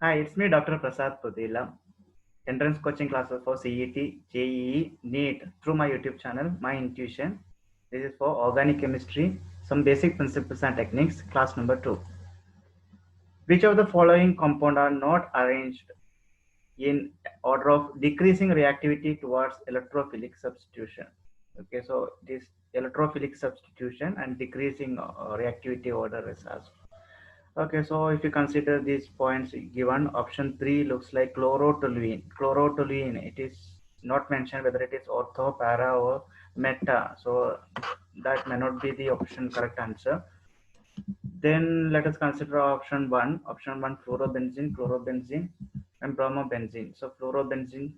Hi, it's me, Dr. Prasad Pudila. Entrance coaching classes for CET, JEE, NEET through my YouTube channel, My Intuition. This is for organic chemistry, some basic principles and techniques, class number 2. Which of the following compound are not arranged in order of decreasing reactivity towards electrophilic substitution? Okay, so this electrophilic substitution and decreasing reactivity order is asked. Okay, so if you consider these points given, option 3 looks like chlorotoluene. Chlorotoluene, it is not mentioned whether it is ortho, para, or meta. So that may not be the option correct answer. Then let us consider option 1. Option 1, fluorobenzene, and bromobenzene. So fluorobenzene,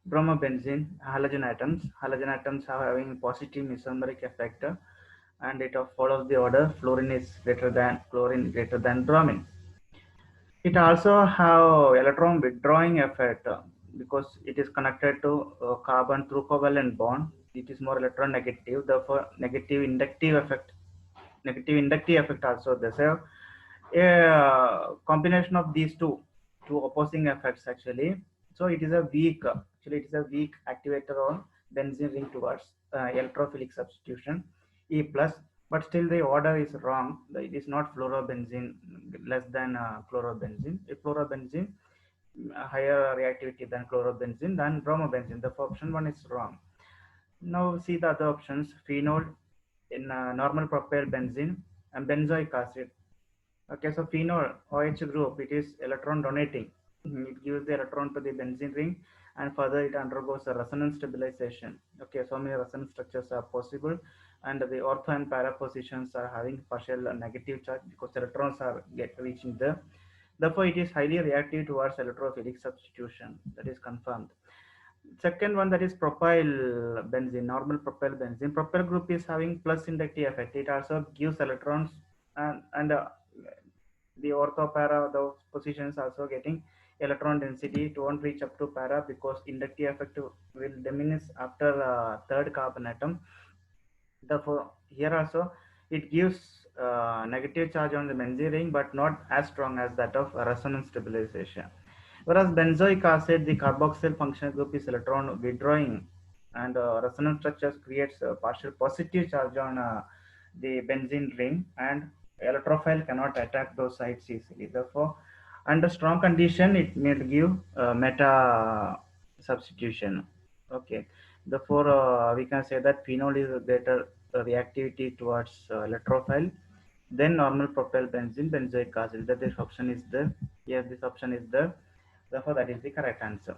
bromobenzene, halogen atoms. Halogen atoms are having positive mesomeric effect, and it follows the order fluorine is greater than chlorine greater than bromine. It also have electron withdrawing effect because it is connected to carbon through covalent bond. It is more electron negative, therefore negative inductive effect also. There's a combination of these two opposing effects actually. So it is a weak actually it is a weak activator on benzene ring towards electrophilic substitution E plus, but still the order is wrong. It is not fluorobenzene less than chlorobenzene. If fluorobenzene higher reactivity than chlorobenzene than bromobenzene, the option 1 is wrong. Now see the other options: phenol in normal propyl benzene and benzoic acid. Okay, so phenol OH group, it is electron donating. It gives the electron to the benzene ring, and further it undergoes a resonance stabilization. Okay, so many resonance structures are possible, and the ortho and para positions are having partial negative charge because electrons are reaching there. Therefore, it is highly reactive towards electrophilic substitution. That is confirmed. Second one, that is propyl benzene, normal propyl benzene. Propyl group is having plus inductive effect. It also gives electrons, and the ortho para, those positions also getting electron density. It won't reach up to para because inductive effect will diminish after third carbon atom. Therefore, here also it gives negative charge on the benzene ring, but not as strong as that of resonance stabilization. Whereas benzoic acid, the carboxyl functional group is electron withdrawing, and resonance structures creates a partial positive charge on the benzene ring, and electrophile cannot attack those sites easily. Therefore, under strong condition, it may give meta substitution. Okay. Therefore, we can say that phenol is a better reactivity towards electrophile. Then normal propyl benzene, benzoic acid. That this option is there. Yes, this option is there. Therefore, that is the correct answer.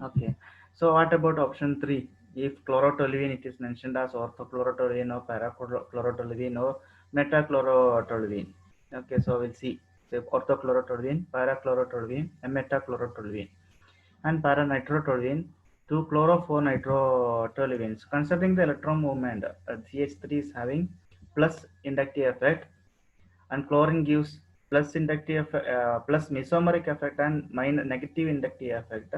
Okay. So what about option 3? If chlorotoluene, it is mentioned as orthochlorotoluene or parachlorotoluene or metachlorotoluene. Okay, so we'll see. So orthochlorotoluene, parachlorotoluene, and metachlorotoluene. And paranitrotoluene to chloro-4-nitrotoluenes. Considering the electron movement, CH3 is having plus inductive effect, and chlorine gives plus inductive plus mesomeric effect and minus negative inductive effect,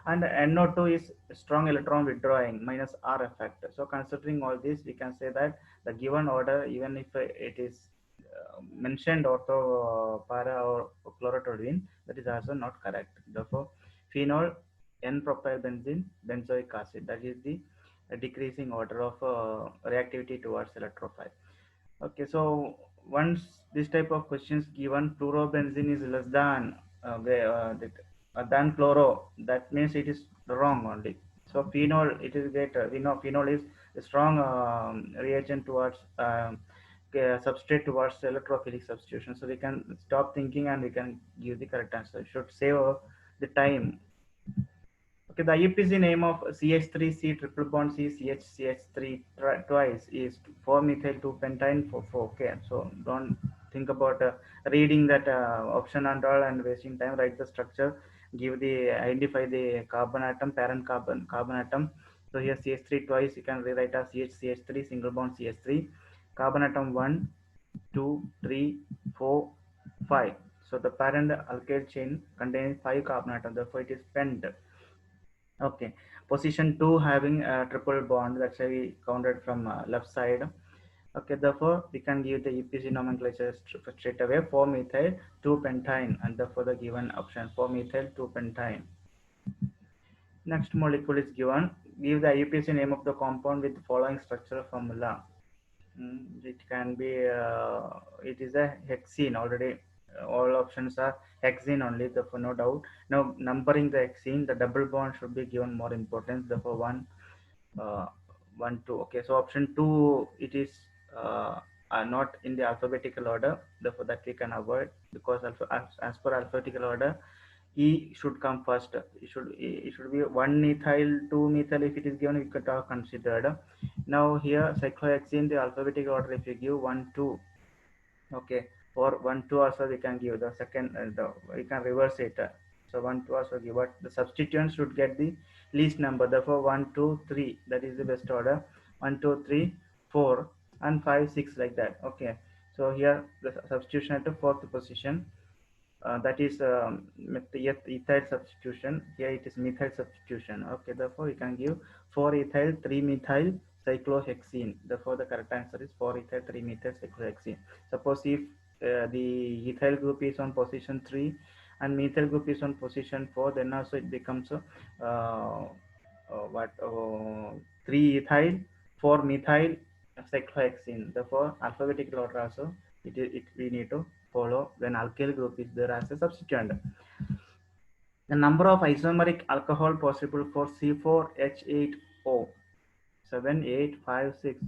and NO2 is strong electron withdrawing minus R effect. So considering all this, we can say that the given order, even if it is mentioned ortho para or chlorotoluene, that is also not correct. Therefore, phenol, N-propyl benzene, benzoic acid, that is the decreasing order of reactivity towards electrophile. Okay, so once this type of questions given, fluorobenzene is less than chloro, that means it is wrong only. So phenol, it is greater. We know phenol is a strong reagent towards substrate towards electrophilic substitution. So we can stop thinking and we can give the correct answer. Should save the time. Okay, the IUPAC name of CH3C triple bond CH3 twice is 4-methyl 2-pentyne 4. Okay, so don't think about reading that option and all and wasting time. Write the structure, identify the carbon atom, parent carbon atom. So here CH3 twice, you can rewrite as CH3 single bond CH3, carbon atom 1, 2, 3, 4, 5. So the parent alkyl chain contains 5 carbon atoms, therefore it is pent. Okay, position 2 having a triple bond, that's why we counted from left side. Okay, therefore we can give the EPC nomenclature straight away: 4-methyl 2-pentyne, and therefore the given option 4-methyl 2-pentyne. Next molecule is given. Give the IUPAC name of the compound with the following structural formula. It can be, it is a hexene already. All options are hexene only, therefore no doubt. Now numbering the hexene, the double bond should be given more importance. Therefore uh, 1, 2. Okay, so option 2, it is not in the alphabetical order. Therefore that we can avoid, because as per alphabetical order, E should come first. It should be 1-methyl, 2-methyl. If it is given, we could have considered. Now here cyclohexene, the alphabetic order, if you give 1, 2, okay, or 1, 2 also we can give the second. We can reverse it. So 1, 2 also give, but the substituent should get the least number. Therefore 1, 2, 3. That is the best order. 1, 2, 3, 4, and 5, 6, like that. Okay. So here the substitution at the fourth position. That is ethyl substitution. Here it is methyl substitution. Okay, therefore we can give 4-ethyl 3-methyl cyclohexene. Therefore the correct answer is 4-ethyl 3-methyl cyclohexene. Suppose if the ethyl group is on position 3 and methyl group is on position 4, then also it becomes what 3-ethyl 4-methyl cyclohexene. Therefore alphabetical order also we need to follow when alkyl group is there as a substituent. The number of isomeric alcohol possible for C4H8O 7, 8, 5, 6.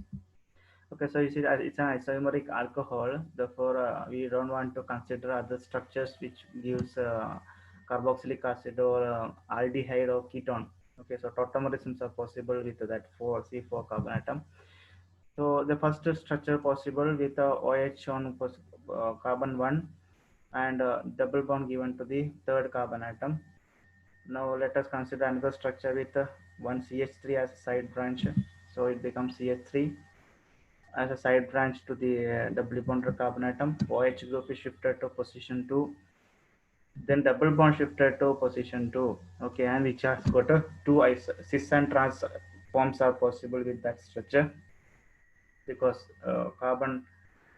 Okay, so you see that it's an isomeric alcohol. Therefore, we don't want to consider other structures which gives carboxylic acid or aldehyde or ketone. Okay, so tautomerisms are possible with that C4 carbon atom. So the first structure possible with OH on carbon 1 and double bond given to the third carbon atom. Now let us consider another structure with one CH3 as a side branch. So it becomes CH3 as a side branch to the double bonded carbon atom. OH group is shifted to position 2. Then double bond shifted to position 2. Okay, and which has got a two cis and trans forms are possible with that structure, because carbon,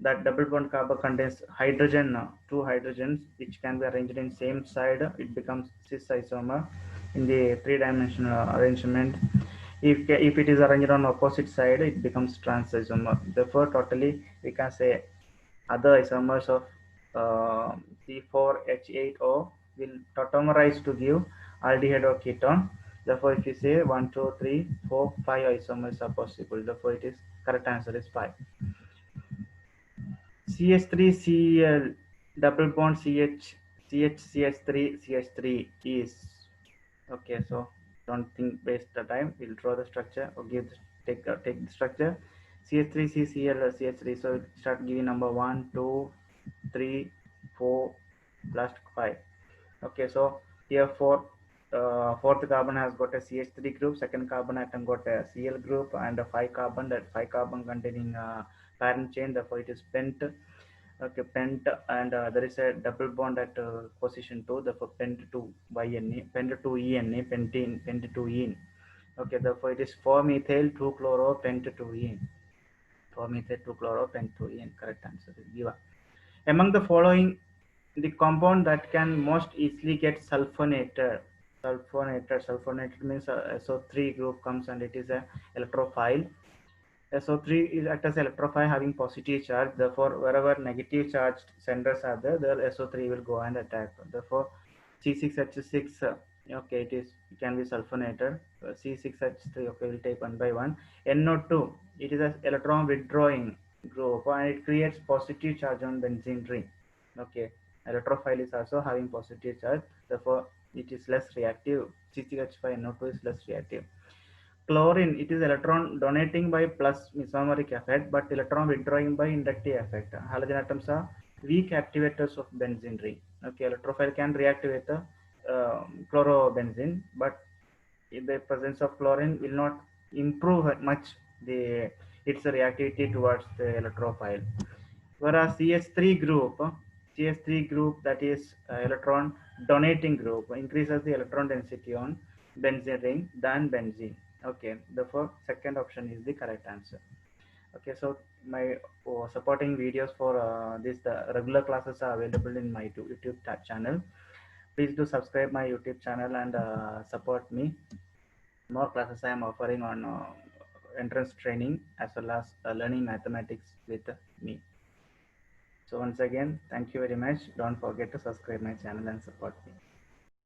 that double bond carbon contains hydrogen, two hydrogens which can be arranged in same side. It becomes cis isomer in the three-dimensional arrangement. If it is arranged on opposite side, it becomes trans isomer. Therefore totally we can say other isomers of C4H8O will tautomerize to give aldehyde or ketone. Therefore, if you say 1, 2, 3, 4, 5 isomers are possible. Therefore, it is correct answer is 5. CH3Cl double bond CH3 is okay. So don't think waste the time. We'll draw the structure or take the structure. CH3CCl CH3. So start giving number 1, 2, 3, 4 plus 5. Okay, so here fourth carbon has got a CH3 group, second carbon atom got a Cl group, and a 5 carbon, that 5 carbon containing parent chain. Therefore it is pent. Okay, pent, and there is a double bond at position 2. Therefore pent 2 YNE, pent 2 ENE, pentene, pent 2 ene. Okay, therefore it is 4-methyl 2-chloro pent 2 ene. 4-methyl 2-chloro pent 2 ene. Correct answer is given. Among the following, the compound that can most easily get sulfonated means SO3 group comes and it is a electrophile. SO3 is act as electrophile having positive charge. Therefore, wherever negative charged centers are there, the SO3 will go and attack. Therefore, C6H6, okay, it can be sulfonated. C6H3, okay, we'll take one by one. NO2, it is an electron withdrawing group and it creates positive charge on benzene ring. Okay, electrophile is also having positive charge. Therefore, it is less reactive. C6H5NO2 is less reactive. Chlorine, it is electron donating by plus mesomeric effect, but electron withdrawing by inductive effect. Halogen atoms are weak activators of benzene ring. Okay, electrophile can react with the chlorobenzene, but in the presence of chlorine will not improve much its reactivity towards the electrophile. Whereas CH3 group, that is electron donating group, increases the electron density on benzene ring than benzene. Okay, therefore second option is the correct answer. Okay, so my supporting videos for this the regular classes are available in my YouTube channel. Please do subscribe my YouTube channel and support me. More classes I am offering on entrance training as well as learning mathematics with me. So once again, thank you very much. Don't forget to subscribe my channel and support me.